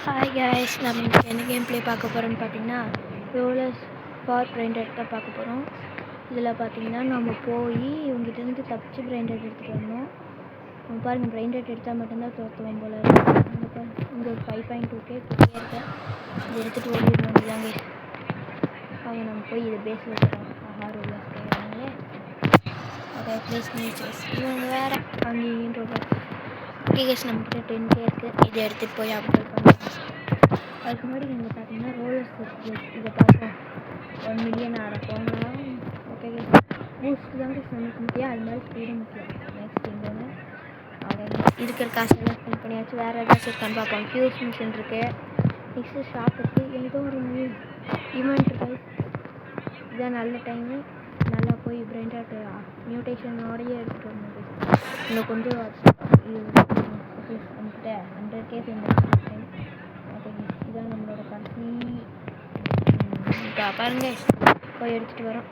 Hi guys, நம்ம இன்றைக்கி என்ன கேம் ப்ளே பார்க்க போகிறோன்னு பார்த்தீங்கன்னா ரோலர்ஸ் ஃபார் பிரைண்டட் தான் பார்க்க போகிறோம். இதில் பார்த்தீங்கன்னா நம்ம போய் இவங்ககிட்டருந்து தப்பிச்சு பிரைண்டட் எடுத்துகிட்டு வரணும். நம்ம பாருங்கள், பிரைண்டட் எடுத்தால் மட்டும்தான் தோற்றுவோம் போல இருக்குது. இங்கே ஒரு 5.2K இருக்கேன். இதை எடுத்துகிட்டு ஓடிட வேண்டியதாங்க. அவங்க நம்ம போய் இதை பேஸில் வச்சுருவோம். ரோலர்ஸ் கேட்குறாங்களே. ஓகே, ப்ளேஸ் மியூச்சர்ஸ் இவங்க வேறு அங்கேயும் ரோலர். ஓகே கைஸ், நம்மக்கிட்ட 10K இருக்குது. இதை எடுத்துகிட்டு போய் அப்டேட் பண்ணுவோம். அதுக்கு முன்னாடி நீங்கள் பார்த்தீங்கன்னா ரோலர்ஸ் இதை பார்ப்போம். 1 மில்லியன் போங்கலாம். ஓகே கைஸ், பூஸ்ட் தான் நமக்கு முக்கியம், அது மாதிரி ஸ்பீடும் முக்கியம். நெக்ஸ்ட் இங்கே ஒன்று இருக்கிற காசெல்லாம் ஸ்பெண்ட் பண்ணியாச்சு. வேறு ஏதாச்சும் இருக்கான்னு பார்ப்போம். ஃபியூஸ் மிஷின் இருக்குது. நெக்ஸ்ட்டு ஷாப் இருக்குது. ஏதோ ஒரு ஈவெண்ட் இருக்குது. இதுதான் நல்ல டைமு. நல்லா போய் பிரைண்டட் மியூட்டேஷனோடையே எடுத்துகிட்டு வரணும். இன்னும் கொஞ்சம் நம்மகிட்ட 100K டைம். ஓகே, இதுதான் நம்மளோட கடைசி. பாருங்க, போய் எடுத்துகிட்டு வரோம்.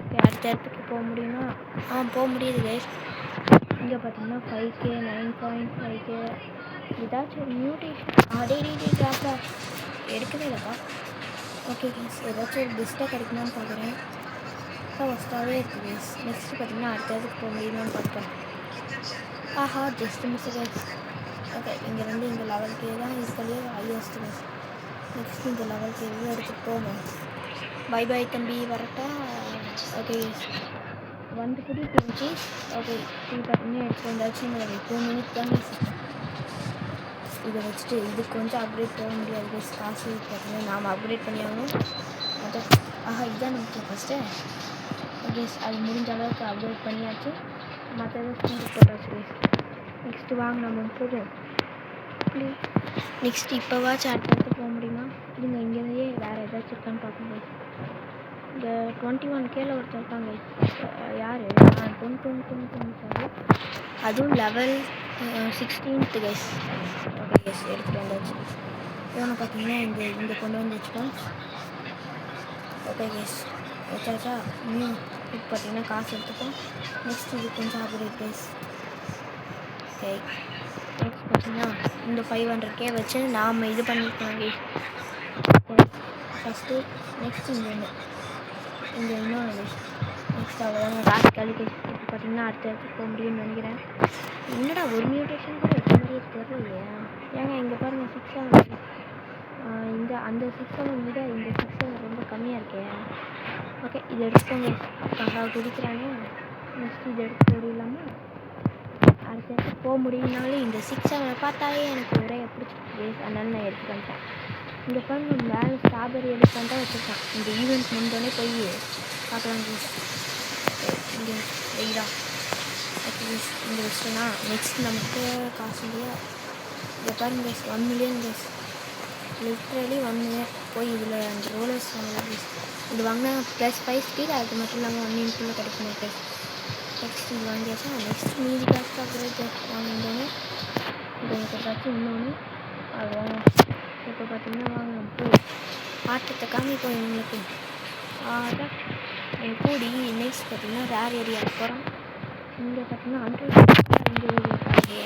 ஓகே, அடுத்த இடத்துக்கு போக முடியுமா? போக முடியுது கைஸ். இங்கே பார்த்தீங்கன்னா 5K 9.5K ஏதாச்சும் ஒரு மியூட்டேஷன் ட்ராப்பா எடுக்கவே இல்லைப்பா. ஓகே கைஸ், ஏதாச்சும் ஒரு பெஸ்ட்டாக கிடைக்குமான்னு பார்க்குறேன். ஃபஸ்ட்டாகவே இருக்குது கைஸ். நெக்ஸ்ட்டு பார்த்தீங்கன்னா அடுத்த இடத்துக்கு போக முடியுமான்னு பார்க்குறேன். Just miss guys. ஓகே, இங்கேருந்து இந்த லெவல்கே தான் இதுக்கலையே ஹையஸ்ட் கைஸ். நெக்ஸ்ட் இந்த லெவல்கே எடுத்துகிட்டு போகணும். பை பை தம்பி, வரட்டா? ஓகே கைஸ், வந்து புடி தெரிஞ்சு. ஓகே, இது பார்த்தீங்கன்னா எடுத்துகிட்டு வந்தாச்சு. இந்த 2 மினிட் தான் கைஸ். இதை வச்சுட்டு இது கொஞ்சம் அப்கிரேட் போக முடியாது கைஸ். காசு பார்த்தீங்கன்னா நாம் அப்கிரேட் பண்ணியாகணும். அதான் இதுதான் நமக்கு ஃபஸ்ட்டு. ஓகே, அது முடிஞ்ச அளவுக்கு அப்கிரேட் பண்ணியாச்சு. மற்றது ஸ்பீடு போட்டாச்சு கைஸ். நெக்ஸ்ட்டு வாங்க நம்ம போதும். நெக்ஸ்ட் இப்போவாச்சும் அடுத்த இடத்துக்கு போக முடியுமா? இல்லைங்க, இங்கேயே வேறு ஏதாச்சும் இருக்கான்னு பார்க்கணும். இந்த 21K ஒருத்தர் இருக்காங்க. யார்? 20 அதுவும் level 16th guys. Okay guys, எடுத்துகிட்டு வந்தாச்சு. இவனை பார்த்தீங்கன்னா இங்கே கொண்டு வந்து வச்சுக்கோம். ஓகே கைஸ், வச்சாச்சா? இன்னும் இப்போ பார்த்தீங்கன்னா காசு எடுத்துப்போம். நெக்ஸ்ட் இது கொஞ்சம் அப்கிரேட் கைஸ். ஓகே, நெக்ஸ்ட் பார்த்தீங்கன்னா இந்த 500K வச்சு நாம் இது பண்ணிக்கலாம் கைஸ். ஃபஸ்ட்டு நெக்ஸ்ட் இங்கே இன்னொன்று கைஸ். நெக்ஸ்ட் அவ்வளோதான் காசு கழிக்க. இப்போ பார்த்தீங்கன்னா அடுத்த இடத்துக்கு போக முடியும்னு நினைக்கிறேன். என்னடா ஒரு மியூட்டேஷன் கூட எடுத்த மாதிரியே தெரியலையா? ஏங்க இங்கே பாருங்கள், 6 இந்த அந்த 6 விட இந்த 6 ரொம்ப கம்மியாக இருக்கே. ஓகே, இது எடுத்துக்கோங்க. குதிக்கிறாங்க. நெக்ஸ்ட் இது எடுத்து ஓடிடலாமா? அடுத்த இடத்துக்கு போக முடியும்னாலும் இந்த 6 பார்த்தாலே எனக்கு ஒரே பிடிச்சிருக்கு. அதனால நான் எடுத்து வந்துட்டேன். இங்கே பாருங்க, மேலே ஸ்ட்ராபெரி எடுத்துட்டு தான் வச்சுருக்கேன். இந்த ஈவெண்ட் முடிஞ்சோடனே போய் பார்க்கலாம் ப்ளீஸ். இங்கே வெயிடா. ஓகே, இங்கே வச்சுட்டோன்னா நெக்ஸ்ட் நமக்கு காசு இல்லையா? இங்கே பாருங்க guys, 1 million guys. Literally 1 million போய் இதில் அந்த ரோலர்ஸ் வாங்கலாம் ப்ளீஸ். இது வாங்கினா +5 ஸ்பீட், அது மட்டும் இல்லாமல் 1 மினிட்குள்ளே கிடைக்குமா ப்ளீஸ். நெக்ஸ்ட் இது வாங்கியாச்சா? நெக்ஸ்ட் மீதி காசு அப்கிரேட் வாங்கிட்டோன்னே இது எனக்கு ஏதாச்சும் இன்னொன்று அது வாங்க. இப்போ பார்த்தீங்கன்னா வாங்க நம்ம போய் ஆட்டத்தை காமிப்போம் இவங்களுக்கு. அதான் கூடி. நெக்ஸ்ட் பார்த்தீங்கன்னா ரேர் ஏரியாவுக்கு போகிறோம். இங்கே பார்த்தீங்கன்னா 100 இங்கே இருக்காங்க.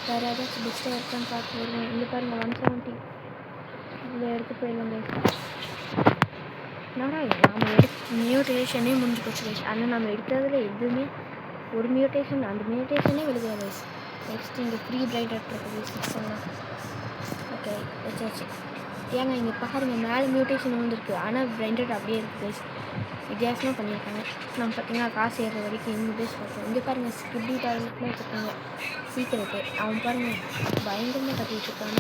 வேறு ஏதாச்சும் பெஸ்ட்டாக இருக்கான்னு பார்த்து வருவேன். இங்கே பாருங்கள் 170 இதில் எடுத்து போயிடலாம். என்னடா நம்ம மியூட்டேஷனே முடிஞ்சு போச்சு கைஸ். ஆனால் நம்ம எடுத்ததில் எதுவுமே ஒரு மியூட்டேஷன், அந்த மியூட்டேஷனே விழுகிற கைஸ். நெக்ஸ்ட் இங்கே ஃப்ரீ பிரைண்டட் இருக்குது 6. ஓகே, வச்சாச்சு. ஏங்க இங்கே பாருங்கள், மேலே மியூட்டேஷன் வந்துருக்கு, ஆனால் பிரைண்டட் அப்படியே இருக்குது கைஸ். வித்தியாசமாக பண்ணியிருக்காங்க. நம்ம பார்த்தீங்கன்னா காசு ஏறுற வரைக்கும் இந்த பேஸ் பார்த்தோம். இங்கே பாருங்கள், ஸ்கிப்பி டாய்லெட்லாம் வச்சுருக்காங்க. சீக்கிரட்டு அவன் பாருங்கள் பயங்கரமாக கட்டிகிட்டு இருக்காங்க.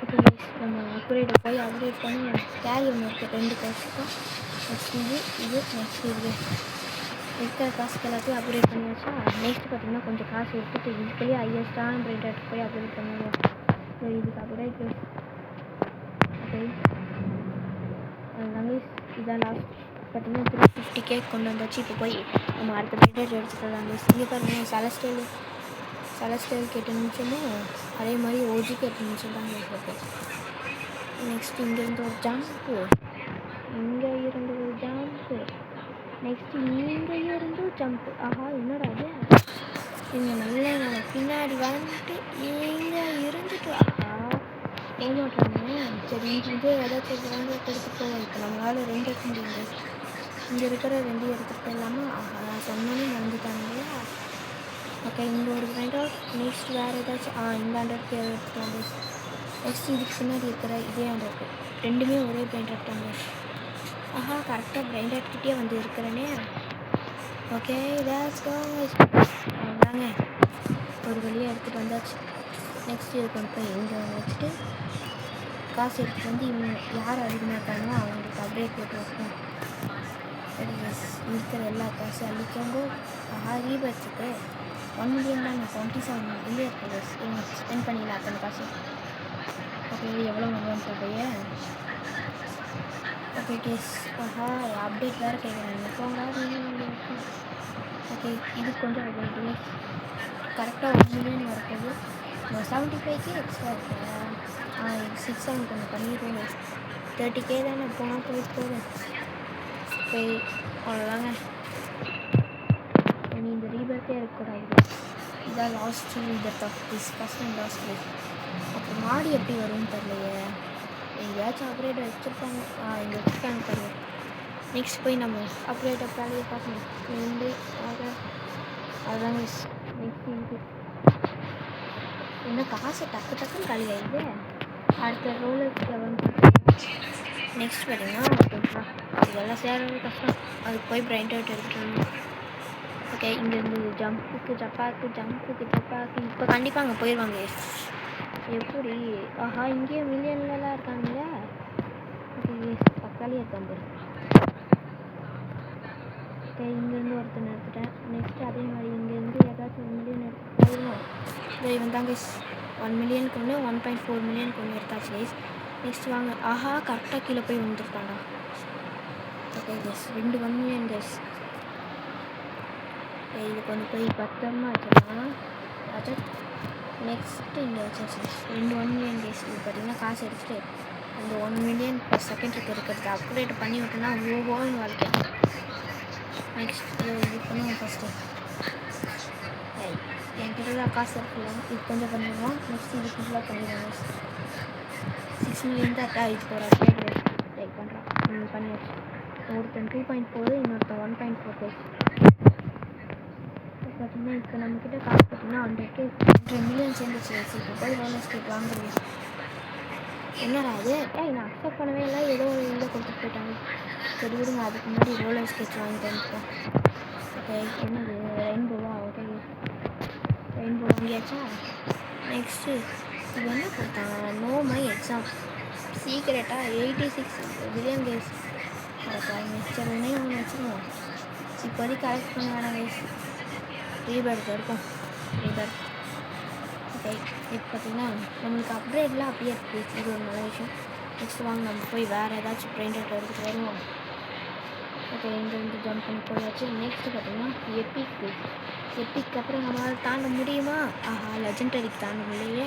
ஓகே கைஸ், நம்ம அப்கிரேட் போய் அப்கிரேட் பண்ணி கேரி ஒன்று இருக்குது. 2 காசுக்கும். நெக்ஸ்ட் இது நெக்ஸ்ட் இது இருக்கிற காசுக்கு எல்லாத்தையும் அப்கிரேட் பண்ணியாச்சா? நெக்ஸ்ட் பார்த்தீங்கன்னா கொஞ்சம் காசு எடுத்துகிட்டு இதுக்குள்ளேயே ஹையஸ்டான பிரைண்டட் போய் அப்கிரேட் பண்ணிடுவோம். ஸோ இதுக்கு அப்கிரேட் ஓகே, அதுதாங்க இதான் லாஸ்ட். பார்த்தீங்கன்னா 350K கொண்டு வந்தாச்சு. இப்போ போய் நம்ம அடுத்த பிரைண்டட் எடுத்துகிட்டு வராங்க. இங்கே பாருங்கள், செலஸ்டேலுக்கு 8 நிமிஷமும் அதே மாதிரி ஓஜிக்கு 8 நிமிஷம் தான் இருக்குது. நெக்ஸ்ட் இங்கேருந்து ஒரு ஜம்ப்பு, இங்கே இருந்து ஒரு ஜம்ப்பு, நெக்ஸ்ட் இங்கே இருந்து ஜம்ப்பு. என்னடா அது? இங்கே நல்லா பின்னாடி வந்துட்டு இங்கே இருந்துட்டு போக மாட்டாங்க. சரி இது ஏதாச்சும் பிராண்ட் எடுத்துகிட்டு போகலாம். இப்போ நம்மளால் 2 எடுக்க முடியுங்க. இங்கே இருக்கிற 2 எடுத்துகிட்டு போயிடலாமா? சொன்னோன்னே மறந்துட்டாங்க இல்லையா? ஓகே, இங்கே ஒரு பிராண்டோ. நெக்ஸ்ட் வேறு ஏதாச்சும் இந்த ஆண்டருக்கு எடுத்துகிட்டு நெக்ஸ்ட் இதுக்கு பின்னாடி இருக்கிற இதே ஆண்டருக்கு ரெண்டுமே ஒரே பிராண்ட் எடுத்தாங்க. கரெக்டாக பிராண்ட் கிட்டே வந்து இருக்கிறேனே. Okay, let's go. அதாங்க ஒரு வழியாக எடுத்துகிட்டு வந்தாச்சு. நெக்ஸ்ட் இதை கொண்டு போய் இங்கே வச்சுட்டு காசு எடுத்துகிட்டு வந்து இவங்க யார் அதிகமாக இருக்காங்களோ அவங்களுக்கு அப்டேட் போட்டு வைப்போம். இருக்கிற எல்லா காசும் அள்ளிக்கோங்க. ரீபர்ஸுக்கு 1 மில்லியன் தான் 27 மில்லியன் இருக்குது. இவங்க ஸ்பெண்ட் பண்ணிடலாம் அத்தனை காசு. ஓகே, எவ்வளோ வருவான்னு சொல்கிறீங்க? Okay case. அப்டேட் வேறு கேட்குறாங்க. போங்க. ஓகே, இது கொஞ்சம் அப்டேட் கரெக்டாக 1 மில்லியன் வரப்போகுது. 75K எக்ஸ்ட்ரா இருக்கு. 6 கொஞ்சம் பண்ணிடுவோம். 30K தானே போனால் போயிட்டு போகுது. போய் அவ்வளோதாங்க. இனி இந்த ரீபர்த்தே இருக்கக்கூடாது. இதான் last rebirth of this first and last ரீப். அப்போ மாடி எப்படி வரும்னு தெரியலையே. எங்கேயாச்சும் அப்கிரேட் வச்சுருப்பாங்க. இங்கே வச்சுருக்காங்க பாருங்க. நெக்ஸ்ட் போய் நம்ம அப்கிரேட் வேலையை பார்க்கணும். அதுதாங்க நெக்ஸ்ட் இது என்ன காசு டக்குன்னு காலி ஆகிடுது. அடுத்த ரோலர்ஸில் வந்து நெக்ஸ்ட் பார்த்தீங்கன்னா இதெல்லாம் சேரவே கஷ்டம். அதுக்கு போய் பிரைண்ட் அவுட் எடுத்துட்டு ஓகே, இங்கேருந்து ஜம்ப்புக்கு ஜப்பாக்கு இப்போ கண்டிப்பாக அங்கே போயிடுவாங்க. எப்படி இங்கேயே மில்லியன்லலாம் இருக்காங்களே. ஓகே, தக்காளி இருக்காங்க. ஓகே, இங்கேருந்து ஒருத்தனை எடுத்துட்டேன். நெக்ஸ்ட்டு அதே மாதிரி இங்கேருந்து ஏதாச்சும் 1 மில்லியன் எடுத்து போயிடுவோம். இதை வந்தாங்க 1 மில்லியனுக்கு ஒன்று 1.4 மில்லியனுக்கு ஒன்று எடுத்தாச்சு கைஸ். நெக்ஸ்ட் வாங்க. கரெக்டாக கீழே போய் வந்துருக்காங்க. Okay guys, 2 1 million guys. இது கொண்டு போய் பத்திரமா வச்சிடலாம். நெக்ஸ்ட்டு இங்கே வச்சாச்சு 2 1 மில்லியன் கைஸ். இது பார்த்திங்கன்னா காசு எடுத்துகிட்டு அந்த 1 மில்லியன் per செகண்டுக்கு இருக்கிறது அப்கிரேட் பண்ணி விட்டோன்னா ஓன்னு வாழ்க்கை. நெக்ஸ்ட் இது பண்ணுவோம். ஃபஸ்ட்டு என்கிட்ட தான் காசு இருக்குல்ல, இது கொஞ்சம் பண்ணிடுவோம். நெக்ஸ்ட் இது ஃபுல்லாக பண்ணிடுவோம். 6 மில்லியன் தான் இதுக்கு ஒரு அப்டேட் லைக் பண்ணுறோம். பண்ணியாச்சு. ஒருத்தன் 2.4 இன்னொருத்தன் 1.4 பார்த்தீங்கன்னா இப்போ நம்மக்கிட்ட காசு பார்த்தீங்கன்னா 100 மில்லியன் சேர்ந்துச்சு. இப்போ போய் ரோலர் ஸ்கேட் வாங்குறது என்னடா அது? நான் அக்செப்ட் பண்ணவே இல்லை. ஏதோ ஒரு இதில் கொடுத்துட்டு போயிட்டாங்க. சரி விடுங்க, அதுக்கு முன்னாடி ரோலர் ஸ்கேட்ச் வாங்கிட்டு வந்துட்டோம். ஓகே, என்னது ரெயின்போவா? ஓகே, ரெயின்போ வாங்கியாச்சா? நெக்ஸ்ட்டு இது என்ன கொடுத்தாங்க? நோ மை எக்ஸாம் சீக்ரெட்டாக 86 பில்லியன் கைஸ். சரி உடனே ஒன்று வச்சுருவோம். இப்போதைக்கு கலெக்ட் பண்ண வேணாம் கைஸ். ரீபர்த் இருக்கும். ரீபர்த் ஓகே, இப்போ பார்த்திங்கன்னா நம்மளுக்கு அப்கிரேட்லாம் அப்படியே இருக்குது. இது ஒரு நல்ல விஷயம். நெக்ஸ்ட் வாங்க நம்ம போய் வேறு ஏதாச்சும் பிரைண்ட் அவுட் எடுத்துகிட்டு வருவோம். ஓகே, இங்கேருந்து ஜம்ப் பண்ணி போயாச்சு. நெக்ஸ்ட்டு பார்த்திங்கன்னா எப்பிக் அப்புறம் நம்மளால் தாண்ட முடியுமா? லெஜெண்டரிக்கு தாண்ட முடியலையே.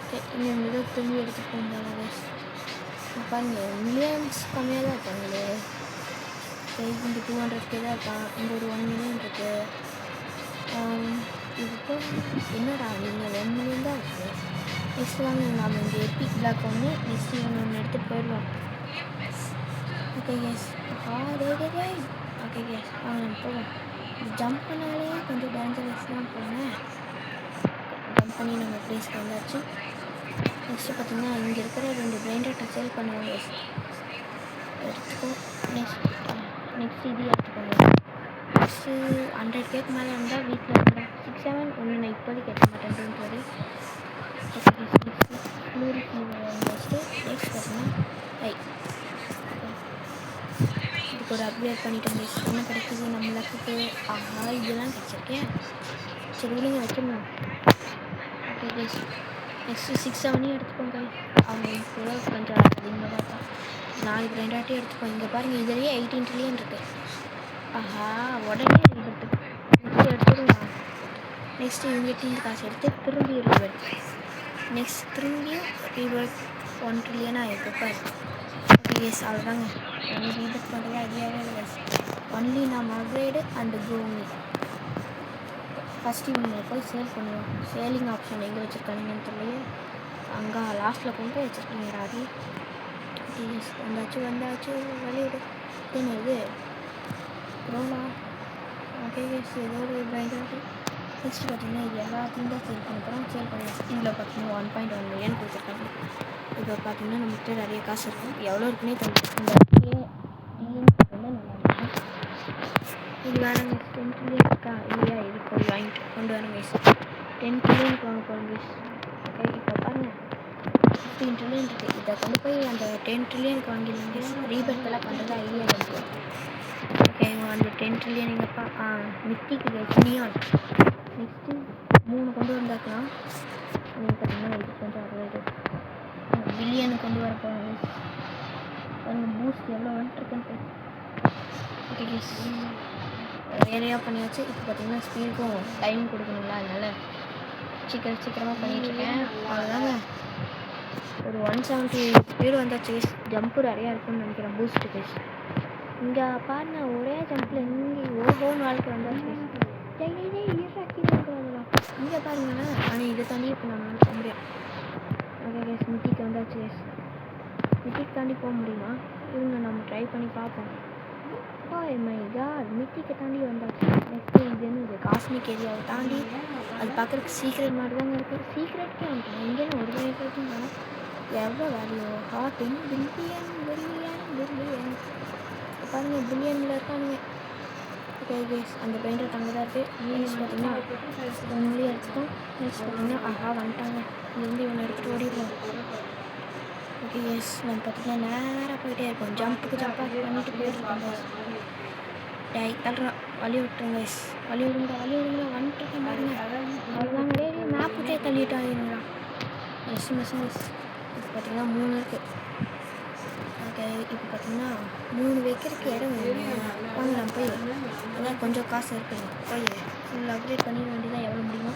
ஓகே, இங்கே ஏதோ திரும்பி எடுத்துகிட்டு போகும்போது பாருங்க மில்லியன்ஸ் கம்மியாக தான் இருக்காங்களே. இங்கே 200K தான் இருக்கான். இங்கே ஒரு 1 மில்லியன் இருக்குது. இதுக்கு என்னடா நீங்கள் 1 மில்லியன் தான் இருக்குது. நெக்ஸ்ட் வாங்க நம்ம இந்த எப்பிக் பிளாக் ஒன்று நெக்ஸ்ட்டு இவங்க ஒன்று எடுத்துகிட்டு போயிடுவோம். Okay case. ஓகே கேஸ், நம்ம போவோம். ஜம்ப் பண்ணாலே கொஞ்சம் டேஞ்சரஸ் தான் போனேன். ஜம்ப் பண்ணி நம்ம ப்ளேஸ்க்கு வந்தாச்சு. நெக்ஸ்ட்டு பார்த்திங்கன்னா இங்கே இருக்கிற 2 பிளைண்டர்ட்டை சேல் பண்ணுவாங்க. எடுத்துக்கோ. நெக்ஸ்ட் இது எடுத்துக்கோங்க. நெக்ஸ்ட்டு 100Kக்கு மேலே இருந்தால் வீட்டில் இருந்தால் 6 7 ஒன்று நான் இப்போதைக்கு எடுக்க மாட்டேன்றது. ஓகே, நெக்ஸ்ட்டு ஃப்ளூரிக்கு வச்சுட்டு நெக்ஸ்ட் பார்த்திங்கன்னா இதுக்கு ஒரு அப்கிரேட் பண்ணிட்டோம். என்ன கிடைக்குது நம்மளுக்கு? இதெல்லாம் கிடச்சிருக்கேன். சரி விடுங்க, வச்சிடணும். ஓகே கைஸ், நெக்ஸ்ட்டு 6 7 எடுத்துக்கோங்க. அவங்க கூட கொஞ்சம் அதிகமாக பார்த்தா 4 பிராண்டாட்டையும் எடுத்துக்கோங்க. இங்கே பாருங்கள், இதுலேயே 18 ட்ரில்லியன் இருக்குது. உடனே எடுத்துருங்க. நெக்ஸ்ட்டு இவங்ககிட்ட காசு எடுத்து திரும்பி ரீபர்த். நெக்ஸ்ட் திரும்பியும் ரீபர்த் 1 ட்ரில்லியனாக இருக்குது. ஓகே எஸ், அவ்வளோதாங்க. ரீபர்த் பண்ணுறது ஐடியாவே இல்லை. ஒன்லி நம்ம அப்கிரேடு அண்டு கோமி. ஃபஸ்ட்டு இவங்க போய் சேல் பண்ணுவோம். சேலிங் ஆப்ஷன் எங்கே வச்சுருக்காங்கன்னு தெரியல. அங்கே லாஸ்ட்டில் கொண்டு போய் வச்சுருக்கீங்கடா அது. வந்தாச்சு வழியோடு என்னது ரோலா. ஓகே கேஸ் ஏதோ ஒரு பிரைண்டாக நெக்ஸ்ட்டு பார்த்தீங்கன்னா இது எல்லாத்தையும் தான் சேல் பண்ண போகிறோம். சேல் பண்ணி இதில் பார்த்தீங்கன்னா 1.1 மில்லியன் கொடுத்துருக்காங்க. இப்போ பார்த்தீங்கன்னா நம்மகிட்ட நிறைய காசு இருக்கும். எவ்வளோ இருக்குன்னே தெரியும். இந்த வந்து நல்லா இருக்கும். இது வேறு 10 மில்லியன் இருக்கா இல்லையா? இது போய் வாங்கிட்டு கொண்டு வரேன் கைஸ். 10 மில்லியனுக்கு வாங்க போகிறோம் கைஸ். ஓகே இப்போ பாருங்கள் 15 ட்ரில்லியன் இருக்குது. இதை கொண்டு போய் அந்த 10 ட்ரில்லியனுக்கு வாங்கிடலாம் கைஸ். ரீபெர்த்தெல்லாம் பண்ணுறது ஐடியா இருக்குது. ஓகே அந்த 10 ட்ரில்லியன் எங்கப்பா மித்திக்கு கைஸ் நியான். நெக்ஸ்ட்டு 3 கொண்டு வந்தாக்கலாம். நீங்கள் பார்த்தீங்கன்னா இது கொஞ்சம் அறுபது பில்லியனு கொண்டு வர போகிறோம். பாருங்கள் பூஸ்ட் எவ்வளோ வந்துட்டுருக்குன்னு. ஓகே கைஸ் வேலையாக பண்ணியாச்சு. இப்போ பார்த்தீங்கன்னா ஸ்பீடுக்கும் டைம் கொடுக்கணுங்களா, அதனால் சீக்கிரமாக பண்ணிகிட்ருக்கேன். அவ்வளோதாங்க ஒரு 170 ஸ்பீடு வந்தாச்சு கைஸ். ஜம்ப்பு நிறையா இருக்குன்னு நினைக்கிறேன் பூஸ்ட்டு கைஸ். இங்கே பாருங்க ஒரே ஜம்பில் இங்கே ஓஹோன்னு வாழ்க்கை வந்தாச்சு கைஸ். இங்கே பாருங்களேன். ஆனால் இதை தாண்டி இப்போ நம்மளால போக முடியும். ஓகே கைஸ் மிட்டிக்கு வந்தாச்சு கைஸ். மிட்டிக்கு தாண்டி போக முடியுமா? இவங்க நம்ம ட்ரை பண்ணி பார்ப்போம். மை காட் மிட்டிக்கு தாண்டி வந்தாச்சு. நெக்ஸ்ட்டு இது என்னது காஸ்மிக் ஏரியாவை தாண்டி அது பார்க்குறதுக்கு சீக்ரெட் மாதிரி தாங்க இருக்குது. சீக்ரெட்கே வந்துட்டோம். இங்கேன்னு ஒரு ரேட்டும் வேணும். எவ்வளோ வேல்யூ 10 பில்லியன் பாருங்கள் பில்லியனில் இருக்கானுங்க. ஓகே கைஸ் அந்த பெயிண்டர் அங்கே தான் இருக்குது. நெக்ஸ்ட் பார்த்தீங்கன்னா ஒன்லி எடுத்துக்கோம். நெக்ஸ்ட் பார்த்தீங்கன்னா வந்துட்டாங்க. இங்கேருந்து இவனை எடுத்துகிட்டு ஓடிடுவோம். ஓகே கைஸ் நம்ம பார்த்தீங்கன்னா நேராக போயிட்டே இருக்கோம். ஜம்ப்புக்கு ஜம்ப்பாக பண்ணிட்டு போயிட்டுருக்கோம் கைஸ். தள்ளுறோம் வழி விட்டுருங்க கைஸ். வழி விடுங்க வந்துட்டுருக்கேன் பாருங்க. அவ்வளோதாங்க மேப் விட்டே தள்ளிட்டாங்க. Miss guys. இப்போ பார்த்தீங்கன்னா 3 இருக்குது. ஓகே இப்போ பார்த்தீங்கன்னா 3 வைக்கிறதுக்கு இடம் வாங்க நான் போய் அதான் கொஞ்சம் காசு இருக்குது போய் ஃபுல் அப்கிரேட் பண்ணிட வேண்டியதான் எவ்வளோ முடியுமோ.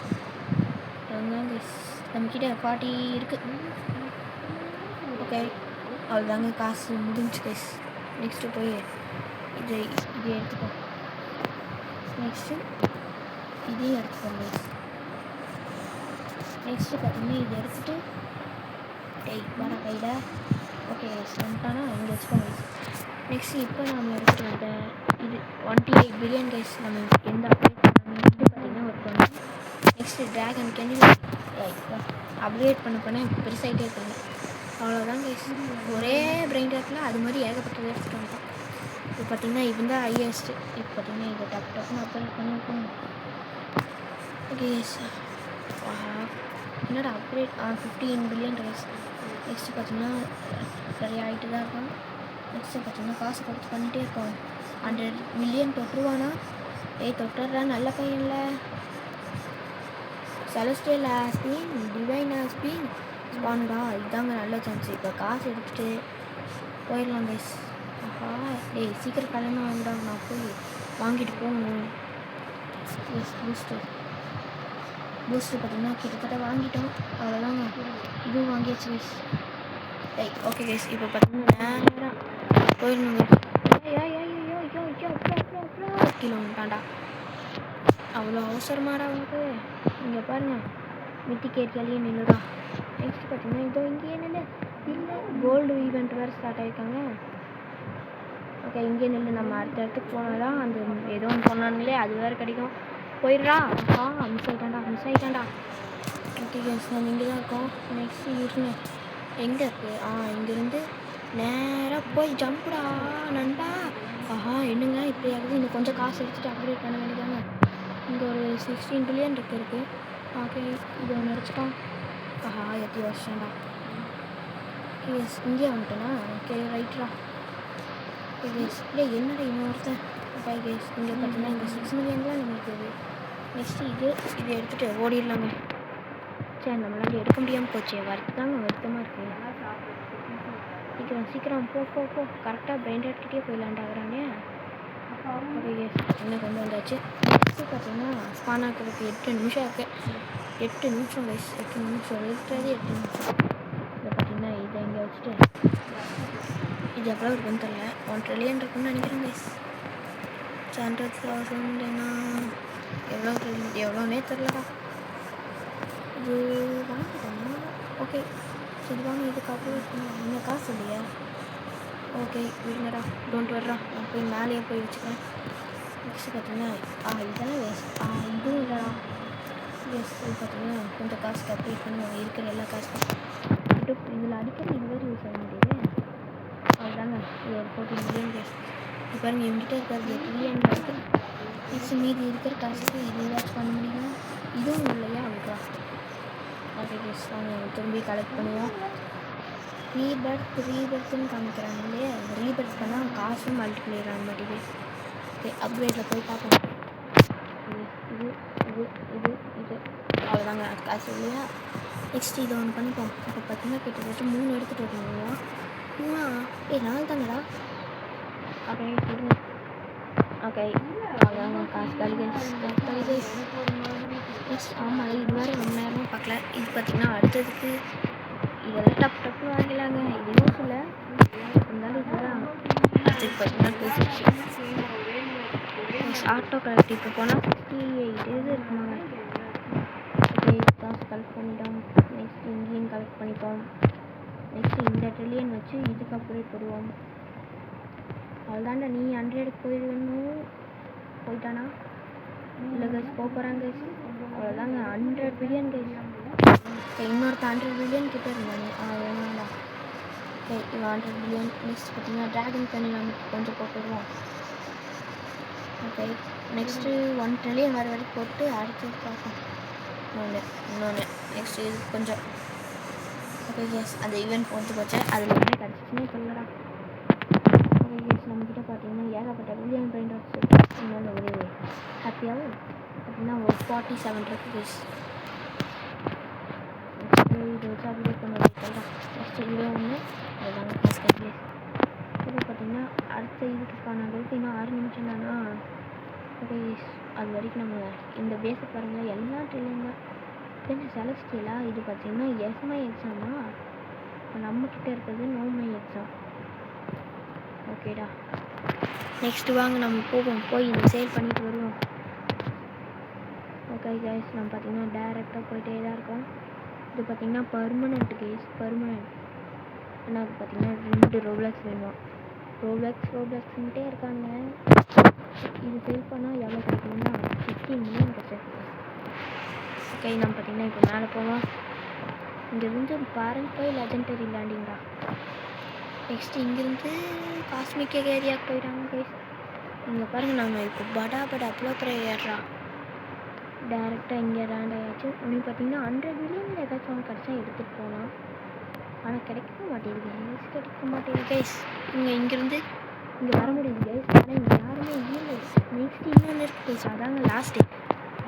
அதுதான் கைஸ் நம்மக்கிட்ட 40 இருக்குது. ஓகே அவ்வளோதாங்க காசு முடிஞ்சு கைஸ். நெக்ஸ்ட்டு போய் இது எடுத்துப்போம். நெக்ஸ்ட்டு இதையும் எடுத்துப்போம் கைஸ். நெக்ஸ்ட்டு பார்த்தீங்கன்னா இது எடுத்துகிட்டு வர கையில் ஓகே கைஸ் வந்துட்டானா இங்கே வச்சுக்கோங்க கைஸ். நெக்ஸ்ட்டு இப்போ நம்ம எடுத்துகிட்டு வந்த இது 28 பில்லியன் கைஸ். நம்ம எந்த அப்டேட் பண்ணாமல் இது பார்த்தீங்கன்னா ஒரு 20. நெக்ஸ்ட்டு ட்ராகன் கேண்டில் அப்கிரேட் பண்ண பெருசாகிட்டே இருக்காங்க. அவ்வளோதான் கைஸ். ஒரே பிரெயின் டாக்கில் அது மாதிரி ஏகப்பட்டது எடுத்துகிட்டு வந்தோம். இப்போ பார்த்தீங்கன்னா இவன் தான் ஹையஸ்ட்டு. இப்போ பார்த்தீங்கன்னா இதை டப்புன்னு அப்கிரேட் பண்ணியிருக்கோம். ஓகே கைஸ் என்னடா அப்கிரேட் 15 பில்லியன் கைஸ். நெக்ஸ்ட்டு பார்த்தீங்கன்னா நிறைய ஆகிட்டு தான் இருக்கும். நெக்ஸ்ட்டு பார்த்தீங்கன்னா காசு கொடுத்து பண்ணிகிட்டே இருக்கோம். 100 மில்லியன் தொட்டுருவானா? தொட்டுறா நல்ல பையனில். செலஸ்டியல் ஆஸ்பின் டிவைன் ஆஸ்பின் ஸ்பானுடா இதுதாங்க நல்ல சான்ஸ். இப்போ காசு எடுத்துகிட்டு போயிடலாம் கைஸ். சீக்கிரம் கல்யாணம் வாங்கிடாங்க. நான் போய் வாங்கிட்டு போகணும். எஸ் பூஸ்ட்டு பார்த்தீங்கன்னா கிட்டத்தட்ட வாங்கிட்டோம். அவ்வளோதாங்க இதுவும் வாங்கியாச்சு கைஸ். ஓகே கைஸ் இப்போ பார்த்தீங்கன்னா நேராக போயிடணும் கைஸ். கீழே வந்துட்டான்டா. அவ்வளோ அவசரமாடா உனக்கு. இங்கே பாருங்கள் மித்திகேட்லேயே நின்றுடா. நெக்ஸ்ட் பார்த்தீங்கன்னா இதோ இங்கேயே நின்று இல்லை கோல்டு ஈவெண்ட் வேறு ஸ்டார்ட் ஆகிருக்காங்க. ஓகே இங்கே நின்று நம்ம அடுத்த இடத்துக்கு போனால் தான் அந்த ஏதோ ஒன்று சொன்னானுங்களே அது வேறு கிடைக்கும். போயிடுறா. மிஸ் ஆகிட்டான்டா. ஓகே கைஸ் நம்ம இங்கே தான் இருக்கோம். நெக்ஸ்ட்டு இருங்க எங்கே இருக்குது இங்கேருந்து நேராக போய் ஜம்ப்டா நண்பா. என்னங்க இப்படி ஆகுது. இன்னும் கொஞ்சம் காசு எடுத்துகிட்டு அப்கிரேட் பண்ண வேண்டியதாங்க. இங்கே ஒரு 16 பில்லியன் இருக்குது. ஓகே இது ஒன்று அடிச்சிட்டோம். எத்தி வருஷம்டா. எஸ் இங்கே வந்துட்டேனா. ஓகே ரைட்ரா. கேஸ் என்னடா இன்னொருத்தன். ஓகே கேஸ் இங்கே பார்த்தீங்கன்னா இங்கே 6 மில்லியன் தான் நம்மளுக்கு. நெக்ஸ்ட்டு இதை எடுத்துகிட்டு ஓடிடலாங்க. சரி நம்மளால எடுக்க முடியாமல் போச்சு. வருத்தமாக இருக்குது. சீக்கிரம் போ கரெக்டாக பிரெயின் ரேட்கிட்டே போயிடலான்டாகிறானே. ஓகே கேஸ் இன்னும் கொண்டு வந்தாச்சு. நெக்ஸ்ட்டு பார்த்தீங்கன்னா ஸ்பான் ஆக்கிறதுக்கு 8 நிமிஷம் இருக்குது. 8 நிமிஷம் கைஸ். 8 நிமிஷம் இருக்கிறது 8 நிமிஷம். இதை பார்த்தீங்கன்னா இதை இங்கே வச்சுட்டு இது எவ்வளோ இருக்குன்னு தெரியல. 1 ட்ரில்லியன் இருக்குன்னு நினைக்கிறேன் கைஸ். 100,000 எவ்வளோனே தெரிலடா. இது வாங்கிட்டோம்னா ஓகே சரி வாங்க இதுக்கு அப்டேட் பண்ணுவோம். இன்னும் காசு இல்லையா? ஓகே விடுங்கடா, டோன்ட் வர்றா, நான் போய் மேலேயே போய் வச்சுக்கிறேன். நெக்ஸ்ட்டு பார்த்தீங்கன்னா இதெல்லாம் வேஸ்ட். இதுவும் இல்லைடா. எஸ் இது பார்த்தீங்கன்னா கொஞ்சம் காசுக்கு அப்டேட் பண்ணுவோம். இருக்கிற எல்லா காசுக்கும் இதில் அடிக்கடி இது வேறு யூஸ் ஆக முடியுது. அதுதாங்க இது ஒரு 14 மில்லியன் கேஸ். இப்போ பாருங்கள் என்கிட்ட இருக்கிறது 8 மில்லியன் இருக்குது. நெக்ஸ்ட் மீதி இருக்கிற காசுக்கு இது ஏதாச்சும் பண்ண முடியுமா? இதுவும் இல்லையா? அவ்வளோ ஓகே கேஸ் நாங்கள் திரும்பி கலெக்ட் பண்ணுவோம். ரீபர்த்துன்னு காமிக்கிறாங்க இல்லையா? ரீபர்த் பண்ணால் காசும் மல்டிப்ளேயர் ஆக மாட்டேங்குது. ஓகே அப்கிரேடில் போய் பார்ப்போம். இது இது இது இது அவ்வளோதாங்க காசு இல்லையா? நெக்ஸ்ட்டு இதை ஒன்று பண்ணிப்போம். இப்போ பார்த்தீங்கன்னா கிட்டத்தட்ட 3 எடுத்துகிட்டு வரணுங்களா? 3 4 தானடா. ஓகே சொல்லுங்க. ஓகே அவ்வளோதாங்க காசு கழிகை. நெக்ஸ்ட் ஆமாம் இது மாதிரி ரொம்ப நேரமாக பார்க்கல. இது பார்த்தீங்கன்னா அடுத்ததுக்கு இதெல்லாம் டப்புன்னு வாங்கிக்கலாங்க. இது யூஸ் இல்லை இருந்தாலும் இதுதான் அடுத்தது பார்த்தீங்கன்னா பேசிடுச்சு. ஆட்டோ கலெக்ட் இப்போ போனால் 68 இது இருக்குமாங்க. ஓகே காசு கலெக்ட் பண்ணிட்டோம். நெக்ஸ்ட் இங்கேயும் கலெக்ட் பண்ணிப்போம். நெக்ஸ்ட் இந்த ட்ரில்லியன் வச்சு இதுக்கு அப்டேட் போடுவோம். அவ்வளோதாண்டா நீ 100க்கு போயிட்டானா இல்லை கைஸ் போகிறாங்க கைஸ். அவ்வளோதாங்க 100 பில்லியன் கைஸ். இன்னொருத்த 100 பில்லியன் கிட்டே இருந்தாங்க. வேணாண்டா. ஓகே இவன் 100 பில்லியன். நெக்ஸ்ட் பார்த்தீங்கன்னா ட்ராகன் தண்ணி நமக்கு கொஞ்சம் போட்டுடுவோம். ஓகே நெக்ஸ்ட்டு 1 ட்ரில்லியன் வர வரைக்கும் போட்டு அடுத்தது பார்ப்போம். இன்னொன்று நெக்ஸ்ட்டு இது கொஞ்சம். ஓகே கேஸ் அந்த ஈவெண்ட் போட்டு போச்சு. அதில் என்ன கிடச்சிச்சுன்னே சொல்லடா. ஓகே கேஸ் நம்மக்கிட்ட பார்த்தீங்கன்னா ஏகப்பட்ட பில்லியன் பாயிண்ட் வச்சு இன்னொன்று ஒரு ஹாப்பியாகவும் பார்த்தீங்கன்னா ஒரு 47 இருக்குது கேஸ். நெக்ஸ்ட்டு இது வச்சு அப்டேட் பண்ண சொல்கிறேன். நெக்ஸ்ட்டு இது ஒன்று அதுதாங்க கேஸ் கேஸ். இப்போ பார்த்தீங்கன்னா அடுத்த இதுக்கு ஸ்பான் ஆகிறதுக்கு இன்னும் 6 நிமிஷம் தானா. ஓகே அது வரைக்கும் நம்ம இந்த பேஸுக்கு பாருங்கள் எல்லா ட்ரில்லியன் தான். என்ன செலஸ்டியலா? இது பார்த்தீங்கன்னா எஸ்மை எக்ஸாமா? இப்போ நம்மக்கிட்ட இருக்கிறது நோமை எக்ஸாம். ஓகேடா நெக்ஸ்ட்டு வாங்க நம்ம போய் இந்த சேல் பண்ணிட்டு வருவோம். ஓகே கைஸ் நம்ம பார்த்தீங்கன்னா டேரெக்டாக போயிட்டே தான் இருக்கோம். இது பார்த்தீங்கன்னா பர்மனெண்ட் கேஸ் பர்மனெண்ட். ஆனால் அது பார்த்தீங்கன்னா 2 ரோப்ளாக்ஸ் வேணும். ரோப்ளாக்ஸ்ன்ட்டே இருக்காங்க. இது சேல் பண்ணால் எவ்வளோ கிடைக்கும்னா 15 மில்லியன் கிடைச்சிருக்கு. ஓகே நம்ம பார்த்தீங்கன்னா இப்போ மேலே போவோம். இங்கேருந்து பாருங்க போய் லெஜெண்டரி லேண்டிங்கா. நெக்ஸ்ட்டு இங்கேருந்து காஸ்மிக் ஏரியாவுக்கு போயிட்டாங்க கைஸ். இங்கே பாருங்கள் நம்ம இப்போ படா அப்ளோ ஏறுறா டேரெக்டாக இங்கே லேண்ட் ஆகியாச்சு. உங்களுக்கு பார்த்தீங்கன்னா 100 பில்லியனில் ஏதாச்சும் ஒன்று கிடச்சா எடுத்துகிட்டு போகலாம். ஆனால் கிடைக்க மாட்டேங்குது கைஸ். இங்கேருந்து இங்கே வர முடியுது கைஸ். ஆனால் இங்கே யாருமே இல்லை. நெக்ஸ்ட் இன்னொன்று இருக்குது கைஸ். அதாங்க லாஸ்ட்டு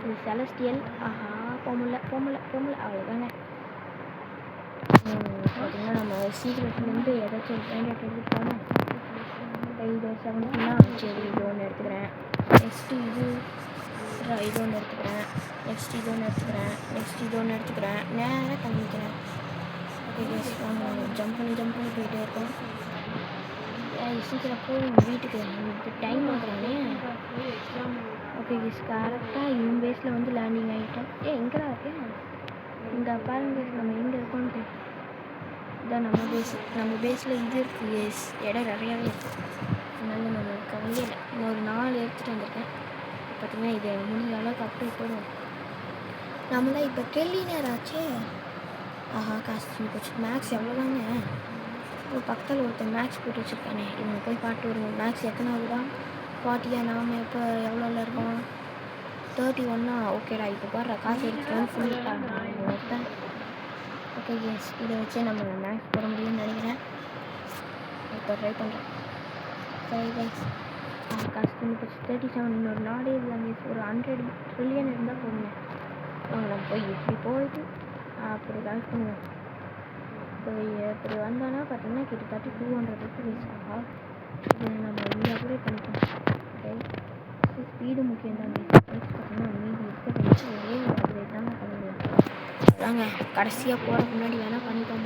இது செலஸ்டியல். போகல அவ்வளோதாங்க. பார்த்தீங்கன்னா நம்ம சீக்கிரத்துலேருந்து ஏதாச்சும் ஒரு பிராண்டட் எடுத்துகிட்டு போனோம். இது 17னா சரி இது ஒன்று எடுத்துக்கிறேன். நெக்ஸ்ட்டு இது ஒன்று எடுத்துக்கிறேன். நெக்ஸ்ட் இது ஒன்று எடுத்துக்கிறேன். நேராக கிளம்பிக்கிறேன். ஓகே கேஸ் வாங்க ஜம்ப் பண்ணி போயிட்டே இருக்கோம். சீக்கிரம் போகும் வீட்டுக்கு. எனக்கு டைம் ஆகுறானே. ஓகே கேஸ் கரெக்டாக இவன் பேஸில் வந்து லேண்டிங் ஆகிட்டோம். எங்கடா இருக்கேன்? இங்கே பாருங்க நம்ம எங்கே இருக்கோன்ட்டு. இதான் நம்ம பேஸில் இது இருக்குது கேஸ். இடம் நிறையாவே இருக்குது. அதனால நம்ம கவலையே இல்லை. இன்னொரு 4 எடுத்துகிட்டு வந்திருக்கேன். பார்த்தீங்கன்னா இது முடிஞ்ச அளவுக்கு அப்டேட் போடுவோம். நம்மளாம் இப்போ ட்ரில்லியனர் ஆச்சே. காசு போச்சு. மேக்ஸ் எவ்வளோதாங்க? ஒரு பக்கத்தில் ஒருத்தர் மேக்ஸ் போட்டு வச்சுருக்கானே. இவங்க போய் பாட்டு வருவோம். மேக்ஸ் எத்தனாவதுடா? 40 நாம் இப்போ எவ்வளோல இருக்கோம்? 31. ஓகேடா இப்போ பாடுற காசு எடுத்துகிட்டு வந்து ஃபுல் ஒருத்தன். ஓகே கேஸ் இதை வச்சே நம்ம மேக்ஸ் போட முடியும்னு நினைக்கிறேன். இப்போ ட்ரை பண்ணுறேன். சரி கைஸ் காசு தண்ணி போச்சு. 37. இன்னொரு 4 இதுதான் கேஸ். ஒரு 100 ட்ரில்லியன் இருந்தால் போடுங்க. நம்ம போய் இப்படி போயிட்டு அப்படி கலெக்ட் பண்ணுவோம். இப்படி வந்தோன்னா பார்த்தீங்கன்னா கிட்டத்தட்ட 200 கேஸ். இது நம்ம இங்கே அப்டேட் பண்ணிப்போம். ஓகே ஸ்பீடு முக்கியம் தான் கேஸ். பார்த்தீங்கன்னா மீதி இருக்கிறது ஒரே ஒரு அப்டேட் தாங்க பண்ண முடியும். அதாங்க கடைசியாக போகிறதுக்கு முன்னாடி வேணால் பண்ணிப்போம்.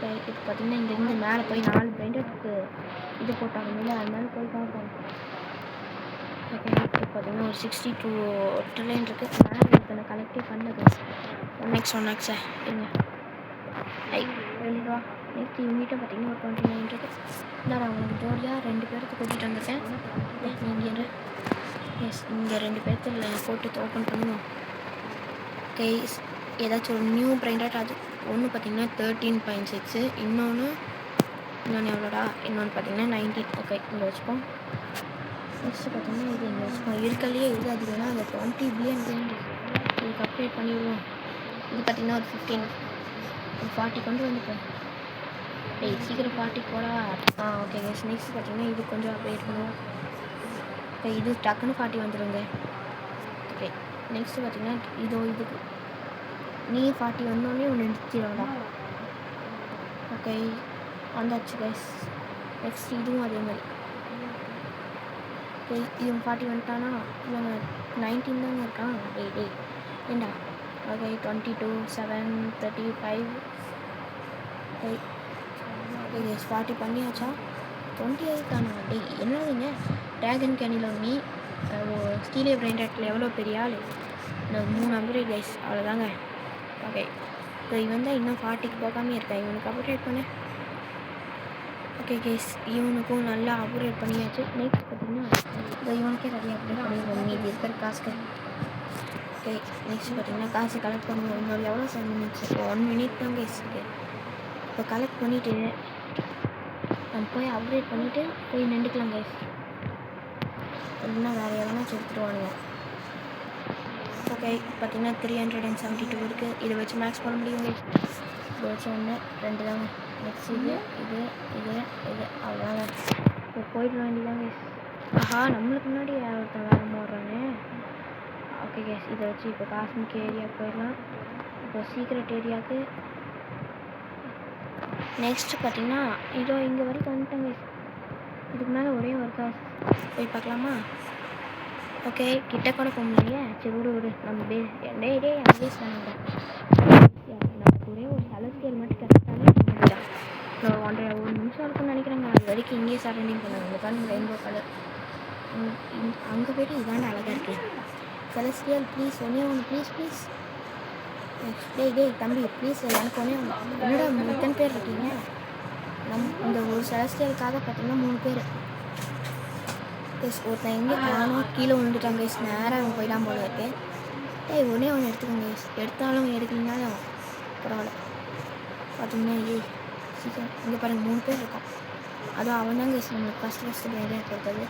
சரி இப்போ பார்த்தீங்கன்னா இங்கேருந்து மேலே போய் 4 பிராண்டட்க்கு இது போட்டாங்க இல்லை அதனால போய் பார்ப்போம். ஓகே இப்போ பார்த்தீங்கன்னா ஒரு 62 ட்ரில்லியன் இருக்குது. மேலே இப்போ நான் கலெக்டே பண்ணல கைஸ். 1x இருங்க. வெளிவா. நெக்ஸ்ட் இவங்ககிட்ட பார்த்தீங்கன்னா ஒரு 29 இருக்குது. இந்தாடா உங்களுக்கு ஜோடியாக 2 பேருக்கு கூட்டிகிட்டு வந்திருக்கேன். நீங்கள் எஸ் இங்கே 2 பேர்த்துல போட்டு ஓப்பன் பண்ணுவோம். கைஸ் ஏதாச்சும் ஒரு நியூ பிராண்டட் அது ஒன்று பார்த்தீங்கன்னா 13.6, இன்னொன்று எவ்வளோடா, இன்னொன்று பார்த்தீங்கன்னா 19. ஓகே இங்கே வச்சுப்போம். நெக்ஸ்ட்டு பார்த்தீங்கன்னா இது இங்கே வச்சுப்போம். இருக்கலையே இது அது வேணால் அந்த 20 பில்லியன் இதுக்கு அப்டேட் பண்ணிவிடுவோம். இது பார்த்தீங்கன்னா ஒரு 15 ஒரு 40 கொண்டு வந்துப்போம். சீக்கிரம் 40 போடா. ஓகே கைஸ் நெக்ஸ்ட் பார்த்தீங்கன்னா இது கொஞ்சம் அப்டேட் பண்ணுவோம். ஓகே இது டக்குன்னு 40 வந்துடுங்க. ஓகே நெக்ஸ்ட்டு பார்த்தீங்கன்னா இதுக்கு நீ 40 வந்தோடனே ஒன்று நிறுத்திடும்டா. ஓகே வந்தாச்சு கைஸ். நெக்ஸ்ட் இதுவும் அதே மாதிரி. ஓகே இவன் 40 வந்துட்டானா, இவன் 19 தாங்க இருக்கான். ஏண்டா. ஓகே 22, 7, 35. ஓகே கைஸ் 40 பண்ணியாச்சா. 28 தானா. என்னதுங்க ட்ராகன் கேனியில் நீ ஸ்டீலியோ பிராண்டட்ல எவ்வளோ பெரிய ஆள். இன்னும் 3 அப்கிரேட் கைஸ், அவ்வளோதாங்க. ஓகே இப்போ இவன் தான் இன்னும் 40க்கு போகாமே இருக்கேன். இவனுக்கு அப்கிரேட் பண்ணு. ஓகே கைஸ் இவனுக்கும் நல்லா அப்கிரேட் பண்ணியாச்சு. நெக்ஸ்ட் பார்த்தீங்கன்னா இவனுக்கே நிறைய அப்கிரேட் பண்ணிடுவோம். மீதி இருக்கிற காசுக்கு. ஓகே நெக்ஸ்ட் பார்த்தீங்கன்னா காசு கலெக்ட் பண்ணுவோம். இன்னொரு எவ்வளோ 7 மினிட்ஸ் 1 மினிட் தான் கைஸ் இருக்குது. இப்போ கலெக்ட் பண்ணிவிட்டு நம்ம போய் அப்கிரேட் பண்ணிவிட்டு போய் நின்றுக்கலாம் கைஸ். இல்லைன்னா வேறு எதனா எடுத்துருவானுங்க. ஓகே பார்த்தீங்கன்னா 372 இருக்குது. இதை வச்சு மேக்ஸ் பண்ண முடியுங்க. இதை வச்சு 1 2 தாங்க. நெக்ஸ்ட் இது அவ்வளோதாங்க. இப்போ போயிட வேண்டியதாங்க. ஆஹா நம்மளுக்கு முன்னாடி ஒருத்தன் வேறு போடுறானே. ஓகே கேஸ் இதை வச்சு இப்போ காஸ்மிக் ஏரியாவுக்கு போயிடலாம். இப்போ சீக்ரெட் ஏரியாவுக்கு நெக்ஸ்ட்டு பார்த்தீங்கன்னா இங்கே வரைக்கும் வந்துட்டேங்க. இதுக்கு மேலே ஒரே ஒரு காசு போய் பார்க்கலாமா. ஓகே கிட்ட கூட போக முடியலையே. சரி விடு நம்ம டே அட்வைஸ் பண்ணாங்க. நமக்கு ஒரே ஒரு செலஸ்டியல் மட்டும் கிடைச்சாலே நான் 1 நிமிஷம் இருக்குன்னு நினைக்கிறேங்க. அது வரைக்கும் இங்கேயே சரௌண்டிங் பண்ணாங்க. இந்த பாருங்க ரெயின்போ கலர். அங்கே போய்ட்டு இதாண்ட அழகாக இருக்குது. செலஸ்டியல் ப்ளீஸ் ஒன்று ப்ளீஸ் டேய் தம்பி ப்ளீஸ் எனக்கு என்னடா இத்தனை பேர் இருக்கீங்க. இந்த ஒரு செலஸ்டியலுக்காக பார்த்தீங்கன்னா 3 பேர். ஒருத்தன் எங்கே காணும் கீழே விழுந்துட்டாங்க கைஸ். நேராக அவன் போயிடாம போல இருக்கு. ஒன்று எடுத்துக்கோங்க கைஸ். எடுத்தாலும் எடுக்கலனாலும் பரவாயில்ல. பார்த்தீங்கன்னா சீக்கிரம் இங்கே பாருங்கள் 3 பேர் இருக்கோம். அதுவும் அவன் தான் கைஸ் நம்மளுக்கு ஃபஸ்ட்டு வேலையாக கொடுத்தது.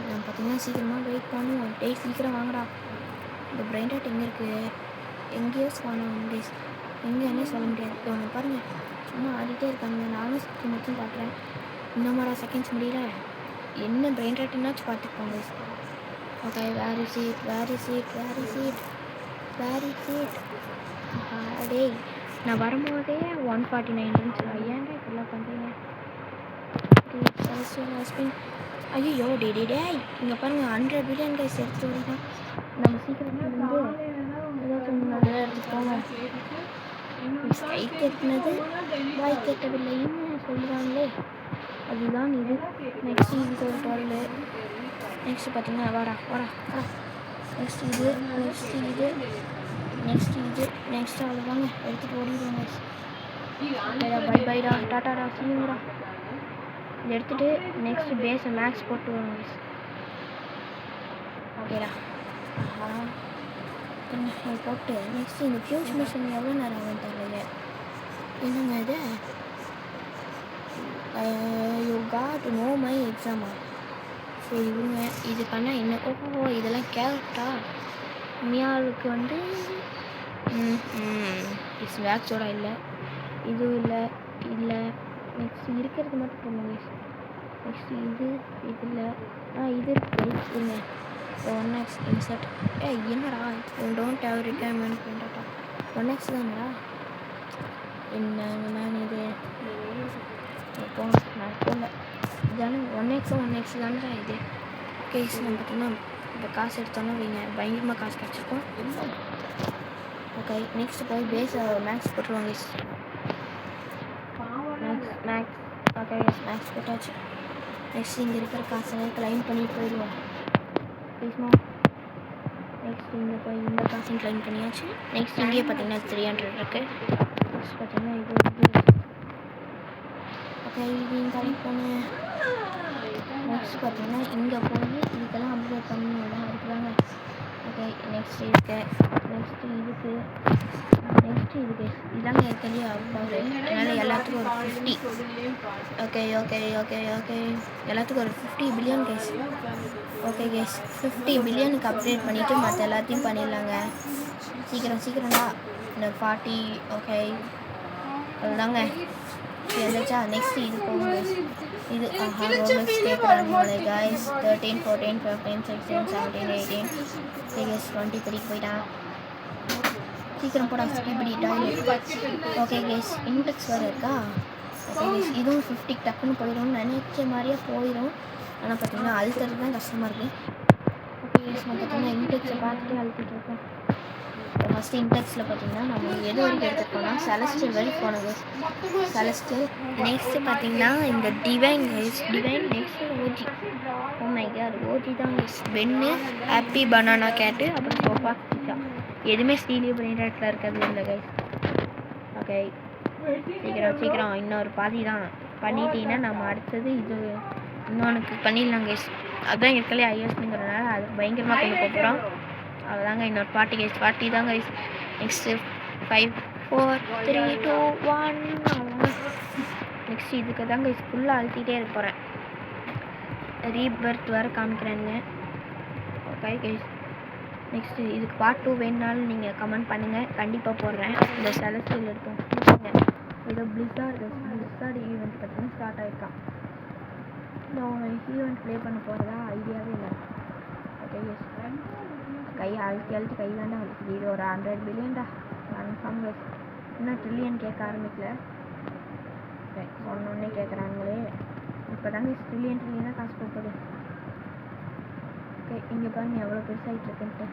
நம்ம பார்த்தீங்கன்னா சீக்கிரமாக வெயிட் பண்ணுவோம். சீக்கிரம் வாங்கடா. இந்த பிரைண்டாட் எங்கே இருக்குது, எங்கேயோ வாங்க கைஸ். எங்கேன்னு சொல்ல முடியாது. இவனை பாருங்கள் சும்மா ஆடிட்டே இருக்காங்க. நானும் மட்டும் பார்க்குறேன். இன்னும் செகண்ட்ஸ் முடியல. என்ன பிரெயின் ராட்டுன்னாச்சும் பார்த்துக்கோங்க. ஓகே வேர் இஸ் இட் டேய் நான் வரும்போதே 149 இருந்துச்சு. ஏன்டா இப்படிலாம் பண்ணுறீங்க. ஐயோ டே இங்கே பாருங்கள் 100 பில்லியன் கைஸ் எடுத்துகிட்டு வரீங்க. நம்ம சீக்கிரம் வந்து ஏதாச்சும் நல்லா எடுத்துக்கோங்க. கை கெட்டினது வாய் கெட்டவில்லைன்னு சொல்கிறாங்களே, அதுதான் இது. நெக்ஸ்ட் இது ஒரு 12. நெக்ஸ்ட் பார்த்தீங்கன்னா வாடா நெக்ஸ்ட் இது நெக்ஸ்ட் அவ்வளோதாங்க. எடுத்துகிட்டு ஓடிடுவாங்க. பைடா டாட்டாடா சீங்கடா. இதை எடுத்துகிட்டு நெக்ஸ்ட் பேஸை மேக்ஸ் போட்டு வருவாங்க. ஓகேடா போட்டு நெக்ஸ்ட் இந்த ஃபியூஸ் மிஷின் எவ்வளோ நேரம் ஆகும் தெரியல. என்னங்க இது யூ காட் நோ மை எக்ஸாமா. சரி இவங்க இது பண்ணால் என்ன இதெல்லாம் கேரக்டா மியாவுக்கு வந்து இட்ஸ் வேக்ஸோட இல்லை இதுவும் இல்லை. நெக்ஸ்ட் இருக்கிறது மட்டும் போடுங்க. நெக்ஸ்ட் இது இல்லை இது இருக்குங்க. 1x insert. என்னடா டோன்ட் ஹேவ் ரிக்வயர்மெண்ட் பண்ணிட்டா 1x தானடா. என்ன இது நான் போகல தானே 1x தானடா இது. கேஸ் நம்ம பார்த்தோம்னா இப்போ காசு எடுத்தோன்னா வைங்க பயங்கரமாக காசு கிடச்சிருக்கோம். ஓகே நெக்ஸ்ட் போய் பேஸ் மேக்ஸ் போட்டுருவாங்க. மேக்ஸ் ஓகே மேக்ஸ் போட்டாச்சு. நெக்ஸ்ட் இங்கே இருக்கிற காசெல்லாம் கிளைம் பண்ணி போயிடுவோம். ப்ளீஸ்மா நெக்ஸ்ட் இங்கே போய் இந்த காசையும் க்ளைம் பண்ணியாச்சு. நெக்ஸ்ட் இங்கேயே பார்த்தீங்கன்னா 300 இருக்குது. நெக்ஸ்ட் பார்த்தீங்கன்னா இது ஓகே இதையும் கலெக்ட் பண்ணு. நெக்ஸ்ட் பார்த்தீங்கன்னா இங்கே போய் இதுக்கெல்லாம் அப்டேட் பண்ணி எல்லாம் இருக்குதாங்க. ஓகே நெக்ஸ்ட் இருக்கு. நெக்ஸ்ட்டு இதுக்கு இதாங்க இருக்கிறதே அப்பாவே. அதனால் எல்லாத்துக்கும் ஒரு 50. ஓகே ஓகே ஓகே ஓகே எல்லாத்துக்கும் ஒரு 50 பில்லியன் கேஸ். ஓகே கேஸ் 50 பில்லியனுக்கு அப்டேட் பண்ணிவிட்டு மற்ற எல்லாத்தையும் பண்ணிடலாங்க. சீக்கிரம்டா. இந்த 40 ஓகே அதுதாங்க வந்துச்சா. நெக்ஸ்ட் இது போங்க. இது ரோலக்ஸ் கேட்குறாங்க கைஸ். 13 14 15 16 17 18 கேஸ் 23 போயிட்டான். சீக்கிரம் போடா ஸ்பீடி டாய்லெட். ஓகே கேஸ் இன்டெக்ஸ் வேறு இருக்கா. ஓகே கேஸ் இதுவும் 50 டக்குன்னு போயிடும். நினைச்ச மாதிரியே போயிடும். ஆனால் பார்த்தீங்கன்னா அழுத்துறது தான் கஷ்டமாக இருக்குது. ஓகே கேஸ் நான் பார்த்தீங்கன்னா இன்டெக்ஸை பார்த்துட்டு அழுத்திட்டு இருக்கேன். ஃபஸ்ட்டு இன்டெக்ஸில் பார்த்தீங்கன்னா நம்ம எது வரைக்கும் எடுத்துகிட்டோம்னா செலஸ்டியல் வரைக்கும் போனது. செலஸ்டியல் நெக்ஸ்ட்டு பார்த்தீங்கன்னா இந்த divine guys. Divine next OG. Oh my god OG தான் கைஸ். பென்னு ஹாப்பி பனானா கேட்டு அப்புறம் சோஃபா கிச்சா எதுவுமே ஸ்டீலியோ பிராண்டட்ல இருக்கிறது இல்லை கைஸ். ஓகே சீக்கிரம் இன்னொரு பாதி தான் பண்ணிட்டீங்கன்னா நம்ம அடுத்தது இது இன்னொன்றுக்கு பண்ணிடலாம் கைஸ். அதுதான் இருக்கலே ஐஎஸ்ங்கிறதுனால அது பயங்கரமாக கொண்டு போகிறோம். அவ்வளோதாங்க இன்னொரு பார்ட்டி தாங்க கைஸ். நெக்ஸ்ட்டு 5 4 3 2 1 அவ்வளோதாங்க. நெக்ஸ்ட் இதுக்கு தாங்க கைஸ் ஃபுல்லாக அழுத்திட்டே இருக்க போகிறேன். ரீபர்த் வேறு காமிக்கிறேங்க. ஓகே கைஸ் நெக்ஸ்ட்டு இதுக்கு பார்ட் 2 வேணுனாலும் நீங்கள் கமெண்ட் பண்ணுங்கள். கண்டிப்பாக போடுறேன். இந்த செலஸ்டியல் இருக்கும் ஏதோ பிளிஸார்டு ஈவெண்ட் பார்த்தீங்கன்னா ஸ்டார்ட் ஆகிருக்கான். நான் ஈவெண்ட் ப்ளே பண்ண போகிறதா ஐடியாவே இல்லை. ஓகே கைஸ் கையை அழுத்தி கை தாண்டா வலிக்குது. இது ஒரு 100 பில்லியன்டா கன்ஃபார்ம் கைஸ். இன்னும் ட்ரில்லியன் கேட்க ஆரம்பிக்கல. ஒன்னொன்னே கேட்குறாங்களே. இப்போ தாங்க ட்ரில்லியனாக காசு போகுது. ஓகே இங்கே பாருங்க எவ்வளோ பெருசாகிட்டு இருக்குன்ட்டு.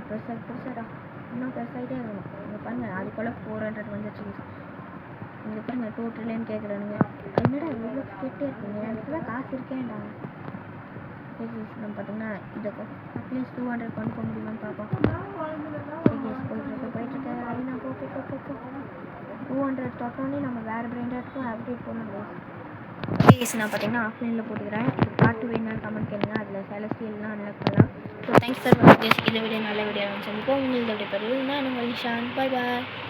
பெருசாடா இன்னும் பெருசாகிட்டே இருக்கணும். இங்கே பாருங்கள் அதுக்குள்ளே 400 வந்துச்சு. இங்கே பாருங்க 2 ட்ரில்லியன் கேட்குறானுங்க. என்னடா இவ்வளோ கேட்டே இருக்குங்க. எனக்கு தான் காசு இருக்கேன்டா. நம்ம பார்த்தீங்கன்னா இதை அட்லீஸ்ட் 200 கொண்டு போக முடியுமான்னு பார்ப்போம். போயிட்டுருக்கு ஐநா போ 200 தொட்டோன்னே நம்ம வேறு பிராண்டட்க்கும் அப்டேட் பண்ணணும். கேஸ் நான் பார்த்தீங்கன்னா ஆஃப்லைனில் போட்டுக்கிறேன். பார்ட் வேணுனாலும் கமெண்ட் கேளுங்க. அதில் செலஸ்டியல்லாம் அன்லாக் பண்ணலாம். ஸோ தேங்க்ஸ் ஃபார் வாட்சிங். இதை விட நல்ல வீடியோ சந்திப்போம். உங்களுக்கு எப்படி நான் உங்கள் நிஷான். Bye bye.